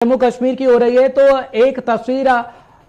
जम्मू कश्मीर की हो रही है तो एक तस्वीर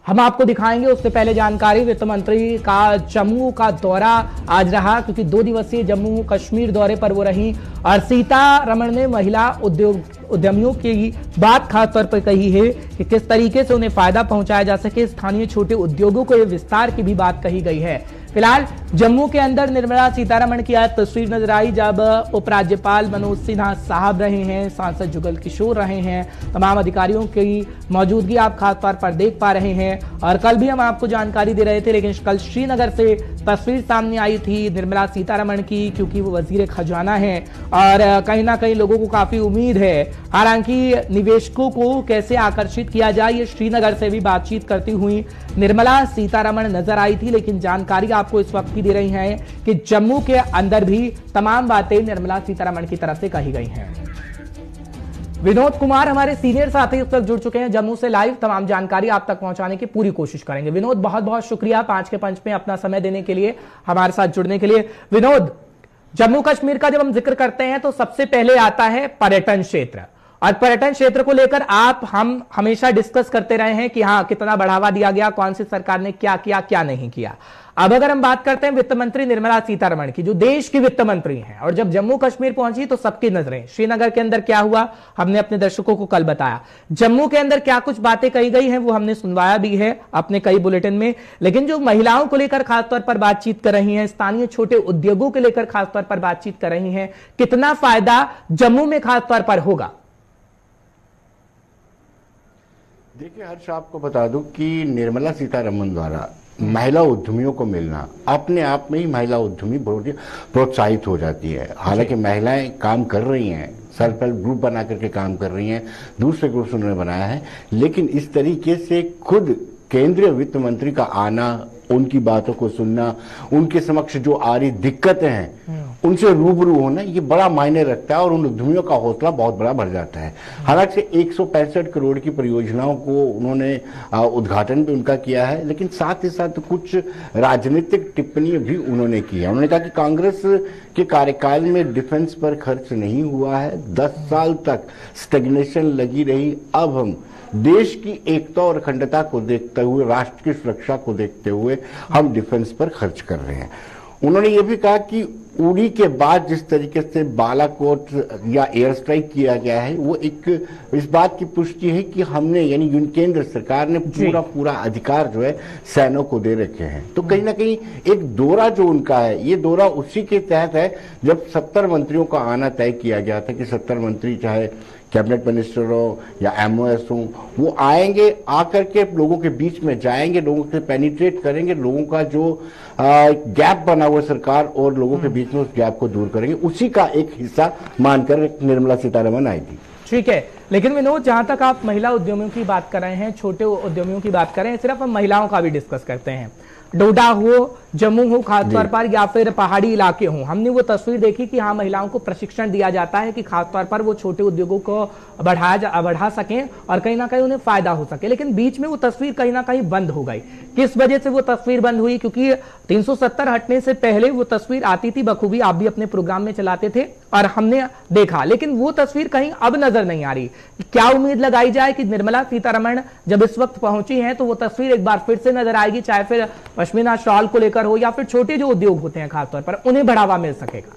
हम आपको दिखाएंगे। उससे पहले जानकारी, वित्त मंत्री का जम्मू का दौरा आज रहा, क्योंकि 2 दिवसीय जम्मू कश्मीर दौरे पर वो रही और सीतारमण ने महिला उद्यमियों की बात खासतौर पर कही है कि किस तरीके से उन्हें फायदा पहुंचाया जा सके। स्थानीय छोटे उद्योगों को विस्तार की भी बात कही गई है। फिलहाल जम्मू के अंदर निर्मला सीतारमण की आज तस्वीर नजर आई जब उपराज्यपाल मनोज सिन्हा साहब रहे हैं, सांसद जुगल किशोर रहे हैं, तमाम अधिकारियों की मौजूदगी आप खासतौर पर देख पा रहे हैं। और कल भी हम आपको जानकारी दे रहे थे, लेकिन कल श्रीनगर से तस्वीर सामने आई थी निर्मला सीतारमण की, क्योंकि वो वजीर खजाना है और कहीं ना कहीं लोगों को काफी उम्मीद है। हालांकि निवेशकों को कैसे आकर्षित किया जाए, ये श्रीनगर से भी बातचीत करती हुई निर्मला सीतारमण नजर आई थी। लेकिन जानकारी आपको इस वक्त की दे रही हैं कि जम्मू के अंदर भी तमाम बातें निर्मला सीतारमण की तरफ से कही गई हैं। विनोद कुमार हमारे सीनियर साथी इस वक्त जुड़ चुके हैं जम्मू से लाइव। तमाम जानकारी आप तक पहुंचाने की पूरी कोशिश करेंगे। विनोद, बहुत बहुत शुक्रिया 5 के पंच में अपना समय देने के लिए, हमारे साथ जुड़ने के लिए। विनोद, जम्मू कश्मीर का जब हम जिक्र करते हैं तो सबसे पहले आता है पर्यटन क्षेत्र, और पर्यटन क्षेत्र को लेकर हम हमेशा डिस्कस करते रहे हैं कि हाँ, कितना बढ़ावा दिया गया, कौन सी सरकार ने क्या किया क्या नहीं किया। अब अगर हम बात करते हैं वित्त मंत्री निर्मला सीतारमण की, जो देश की वित्त मंत्री हैं, और जब जम्मू कश्मीर पहुंची तो सबकी नजरें श्रीनगर के अंदर क्या हुआ हमने अपने दर्शकों को कल बताया। जम्मू के अंदर क्या कुछ बातें कही गई हैं वो हमने सुनवाया भी है अपने कई बुलेटिन में। लेकिन जो महिलाओं को लेकर खासतौर पर बातचीत कर रही हैं, स्थानीय छोटे उद्योगों को लेकर खासतौर पर बातचीत कर रही हैं, कितना फायदा जम्मू में खासतौर पर होगा? देखिए हर्ष, आपको बता दूं कि निर्मला सीतारमण द्वारा महिला उद्यमियों को मिलना अपने आप में ही महिला उद्यमी बहुत ही प्रोत्साहित हो जाती है। हालांकि महिलाएं काम कर रही हैं, सेल्फ हेल्प ग्रुप बना करके काम कर रही हैं, दूसरे ग्रुप्स उन्होंने बनाया है, लेकिन इस तरीके से खुद केंद्रीय वित्त मंत्री का आना, उनकी बातों को सुनना, उनके समक्ष जो आ रही दिक्कतें हैं उनसे रूबरू होना, ये बड़ा मायने रखता है और उन उद्यमियों का हौसला बहुत बड़ा बढ़ जाता है। हालांकि 165 करोड़ की परियोजनाओं को उन्होंने उद्घाटन भी उनका किया है, लेकिन साथ ही साथ कुछ राजनीतिक टिप्पणियां भी उन्होंने की है। उन्होंने कहा कि कांग्रेस के कार्यकाल में डिफेंस पर खर्च नहीं हुआ है, 10 साल तक स्टेग्नेशन लगी रही। अब हम देश की एकता और अखंडता को देखते हुए, राष्ट्र की सुरक्षा को देखते हुए हम डिफेंस पर खर्च कर रहे हैं। उन्होंने ये भी कहा कि उड़ी के बाद जिस तरीके से बालाकोट या एयर स्ट्राइक किया गया है, वो एक इस बात की पुष्टि है कि हमने, यानी केंद्र सरकार ने पूरा अधिकार जो है सैनिकों को दे रखे हैं। तो कहीं ना कहीं एक दौरा जो उनका है, ये दौरा उसी के तहत है जब 70 मंत्रियों का आना तय किया गया था कि 70 मंत्री, चाहे कैबिनेट मिनिस्टर हो या एमओएस हो, वो आएंगे, आकर के लोगों के बीच में जाएंगे, लोगों से पेनिट्रेट करेंगे, लोगों का जो गैप बना हुआ सरकार और लोगों के बीच में उस गैप को दूर करेंगे। उसी का एक हिस्सा मानकर निर्मला सीतारमण आई थी। ठीक है, लेकिन विनोद, जहां तक आप महिला उद्यमियों की बात कर रहे हैं, छोटे उद्यमियों की बात कर रहे हैं, सिर्फ हम महिलाओं का भी डिस्कस करते हैं। डोडा हो, जम्मू हो खासतौर पर, या फिर पहाड़ी इलाके हों, हमने वो तस्वीर देखी कि हाँ, महिलाओं को प्रशिक्षण दिया जाता है कि खासतौर पर वो छोटे उद्योगों को बढ़ा सकें और कहीं ना कहीं उन्हें फायदा हो सके। लेकिन बीच में वो तस्वीर कहीं ना कहीं बंद हो गई। किस वजह से वो तस्वीर बंद हुई? क्योंकि 370 हटने से पहले वो तस्वीर आती थी बखूबी, आप भी अपने प्रोग्राम में चलाते थे और हमने देखा, लेकिन वो तस्वीर कहीं अब नजर नहीं आ रही। क्या उम्मीद लगाई जाए कि निर्मला सीतारमण जब इस वक्त पहुंची हैं तो वो तस्वीर एक बार फिर से नजर आएगी, चाहे फिर पश्मीना शॉल को लेकर हो या फिर छोटे जो उद्योग होते हैं खासतौर पर, उन्हें बढ़ावा मिल सकेगा?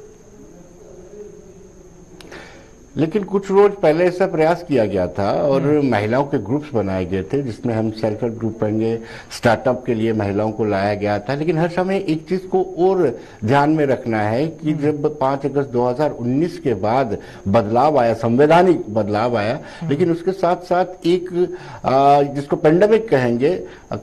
लेकिन कुछ रोज पहले ऐसा प्रयास किया गया था और महिलाओं के ग्रुप्स बनाए गए थे, जिसमें हम सेल्फ हेल्प ग्रुप कहेंगे, स्टार्टअप के लिए महिलाओं को लाया गया था। लेकिन हर समय एक चीज को और ध्यान में रखना है कि जब 5 अगस्त 2019 के बाद बदलाव आया, संवैधानिक बदलाव आया, लेकिन उसके साथ साथ एक जिसको पेंडेमिक कहेंगे,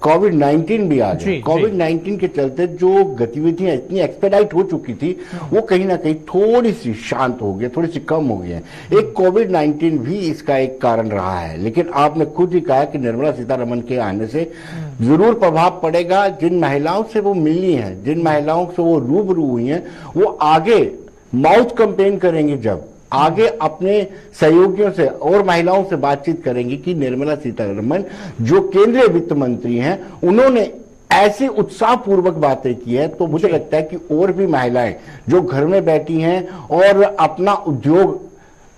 कोविड-19 भी आ गया। कोविड-19 के चलते जो गतिविधियां इतनी एक्सपेडाइट हो चुकी थी, वो कहीं ना कहीं थोड़ी सी शांत हो गई, थोड़ी सी कम हो गई है। एक कोविड-19 भी इसका एक कारण रहा है। लेकिन आपने खुद ही कहा कि निर्मला सीतारमण के आने से जरूर प्रभाव पड़ेगा। जिन महिलाओं से वो मिली हैं, जिन महिलाओं से वो रूबरू हुई हैं, वो आगे माउथ कैंपेन करेंगे, जब आगे अपने सहयोगियों से और महिलाओं से बातचीत करेंगे कि निर्मला सीतारमण जो केंद्रीय वित्त मंत्री हैं, उन्होंने ऐसी उत्साहपूर्वक बातें की है, तो मुझे लगता है कि और भी महिलाएं जो घर में बैठी हैं और अपना उद्योग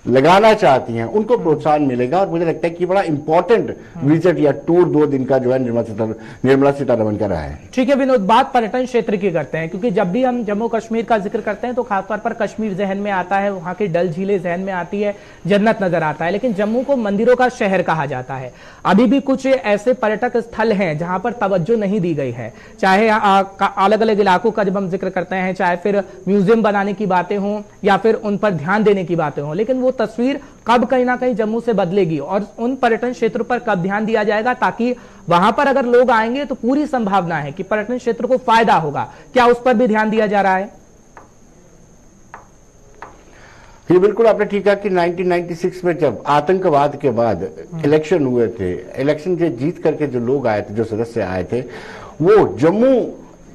लगाना चाहती हैं उनको प्रोत्साहन मिलेगा। और मुझे लगता है कि बड़ा इंपॉर्टेंट विजिट या टूर 2 दिन का जो है निर्मला सीतारमण का रहा है। ठीक है विनोद, बात पर्यटन क्षेत्र की करते हैं, क्योंकि जब भी हम जम्मू कश्मीर का जिक्र करते हैं तो खासतौर पर कश्मीर जहन में आता है, वहां की डल झीलें जहन में आती है, जन्नत नजर आता है। लेकिन जम्मू को मंदिरों का शहर कहा जाता है। अभी भी कुछ ऐसे पर्यटक स्थल हैं जहां पर तवज्जो नहीं दी गई है, चाहे अलग अलग इलाकों का जब हम जिक्र करते हैं, चाहे फिर म्यूजियम बनाने की बातें हों या फिर उन पर ध्यान देने की बातें हों। लेकिन वो तस्वीर कब कहीं ना कहीं जम्मू से बदलेगी और उन पर्यटन क्षेत्रों पर कब ध्यान दिया जाएगा, ताकि वहां पर अगर लोग आएंगे तो पूरी संभावना है कि पर्यटन क्षेत्र को फायदा होगा। क्या उस पर भी ध्यान दिया जा रहा है? ये बिल्कुल आपने ठीक कहा कि 1996 में जब आतंकवाद के बाद इलेक्शन हुए थे, इलेक्शन से जीत करके जो लोग आए थे, जो सदस्य आए थे, वो जम्मू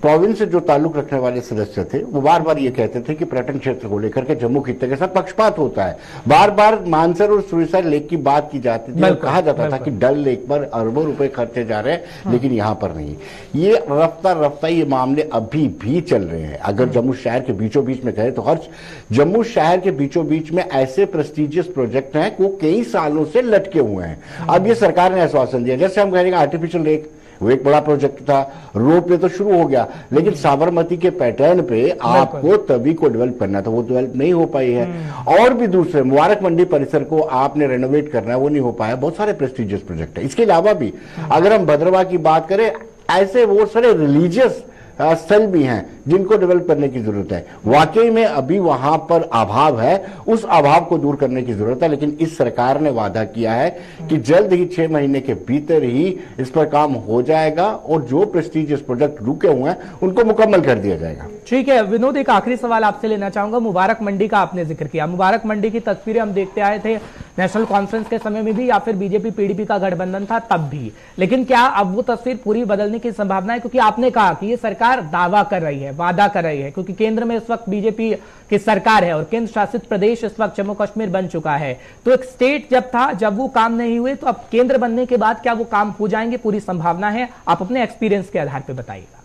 प्रोविंस से जो ताल्लुक रखने वाले सदस्य थे, वो बार बार ये कहते थे कि पर्यटन क्षेत्र को लेकर के जम्मू खित्ते के साथ पक्षपात होता है। बार बार मानसर और सुरसर लेक की बात की जाती थी और कहा जाता था कि डल लेक पर अरबों रुपए खर्चे जा रहे हैं, लेकिन यहां पर नहीं। ये रफ्ता रफ्ता ये मामले अभी भी चल रहे हैं। अगर जम्मू शहर के बीचों बीच में कहें तो हर्ष, जम्मू शहर के बीचों बीच में ऐसे प्रेस्टिजियस प्रोजेक्ट हैं वो कई सालों से लटके हुए हैं। अब ये सरकार ने आश्वासन दिया, जैसे हम कहेंगे आर्टिफिशियल लेक, वो एक बड़ा प्रोजेक्ट था, रोप वे तो शुरू हो गया, लेकिन साबरमती के पैटर्न पे आपको तभी को डेवलप करना था, वो डेवलप नहीं हो पाई है। और भी दूसरे मुबारक मंडी परिसर को आपने रेनोवेट करना है, वो नहीं हो पाया। बहुत सारे प्रेस्टिजियस प्रोजेक्ट है। इसके अलावा भी अगर हम भद्रवाह की बात करें, ऐसे वो सारे रिलीजियस स्थल भी हैं जिनको डेवलप करने की जरूरत है। वाकई में अभी वहां पर अभाव है, उस अभाव को दूर करने की जरूरत है। लेकिन इस सरकार ने वादा किया है कि जल्द ही 6 महीने के भीतर ही इस पर काम हो जाएगा और जो प्रेस्टिजियस प्रोजेक्ट रुके हुए हैं उनको मुकम्मल कर दिया जाएगा। ठीक है विनोद, एक आखिरी सवाल आपसे लेना चाहूंगा। मुबारक मंडी का आपने जिक्र किया, मुबारक मंडी की तस्वीरें हम देखते आए थे नेशनल कॉन्फ्रेंस के समय में भी, या फिर बीजेपी पीडीपी का गठबंधन था तब भी। लेकिन क्या अब वो तस्वीर पूरी बदलने की संभावना है? क्योंकि आपने कहा कि ये सरकार दावा कर रही है, वादा कर रही है, क्योंकि केंद्र में इस वक्त बीजेपी की सरकार है और केंद्र शासित प्रदेश इस वक्त जम्मू कश्मीर बन चुका है। तो एक स्टेट जब था, जब वो काम नहीं हुए, तो अब केंद्र बनने के बाद क्या वो काम हो जाएंगे? पूरी संभावना है? आप अपने एक्सपीरियंस के आधार पर बताइएगा।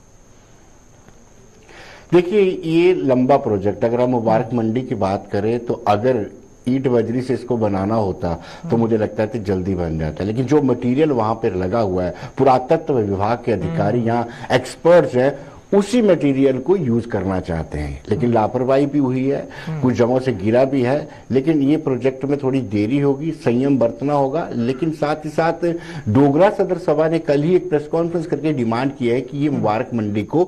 देखिए, ये लंबा प्रोजेक्ट, अगर हम मुबारक मंडी की बात करें तो अगर ईट बजरी से इसको बनाना होता तो मुझे लगता है कि जल्दी बन जाता। लेकिन जो मटेरियल वहां पर लगा हुआ है, पुरातत्व विभाग के अधिकारी यहाँ एक्सपर्ट्स हैं, उसी मटेरियल को यूज करना चाहते हैं। लेकिन लापरवाही भी हुई है, कुछ जगहों से गिरा भी है। लेकिन ये प्रोजेक्ट में थोड़ी देरी होगी, संयम बरतना होगा। लेकिन साथ ही साथ डोगरा सदर सभा ने कल ही एक प्रेस कॉन्फ्रेंस करके डिमांड किया है कि ये मुबारक मंडी को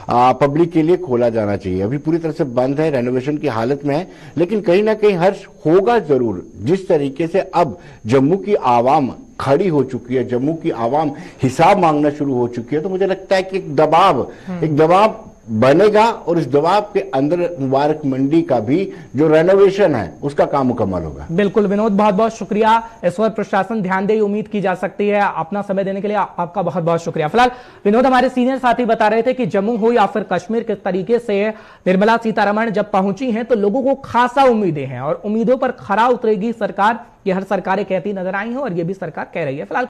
पब्लिक के लिए खोला जाना चाहिए। अभी पूरी तरह से बंद है, रेनोवेशन की हालत में है, लेकिन कहीं ना कहीं हर्ष होगा जरूर। जिस तरीके से अब जम्मू की आवाम खड़ी हो चुकी है, जम्मू की आवाम हिसाब मांगना शुरू हो चुकी है, तो मुझे लगता है कि एक दबाव बनेगा और इस दबाव के अंदर मुबारक मंडी का भी जो रेनोवेशन है उसका काम मुकम्मल होगा। बिल्कुल विनोद, बहुत बहुत शुक्रिया। इस पर प्रशासन ध्यान दे, उम्मीद की जा सकती है। अपना समय देने के लिए आपका बहुत बहुत शुक्रिया। फिलहाल विनोद, हमारे सीनियर साथी बता रहे थे कि जम्मू हो या फिर कश्मीर, किस तरीके से निर्मला सीतारमण जब पहुंची हैं तो लोगों को खासा उम्मीदें हैं और उम्मीदों पर खरा उतरेगी सरकार। ये हर सरकारें कहती नजर आई हैं और ये भी सरकार कह रही है। फिलहाल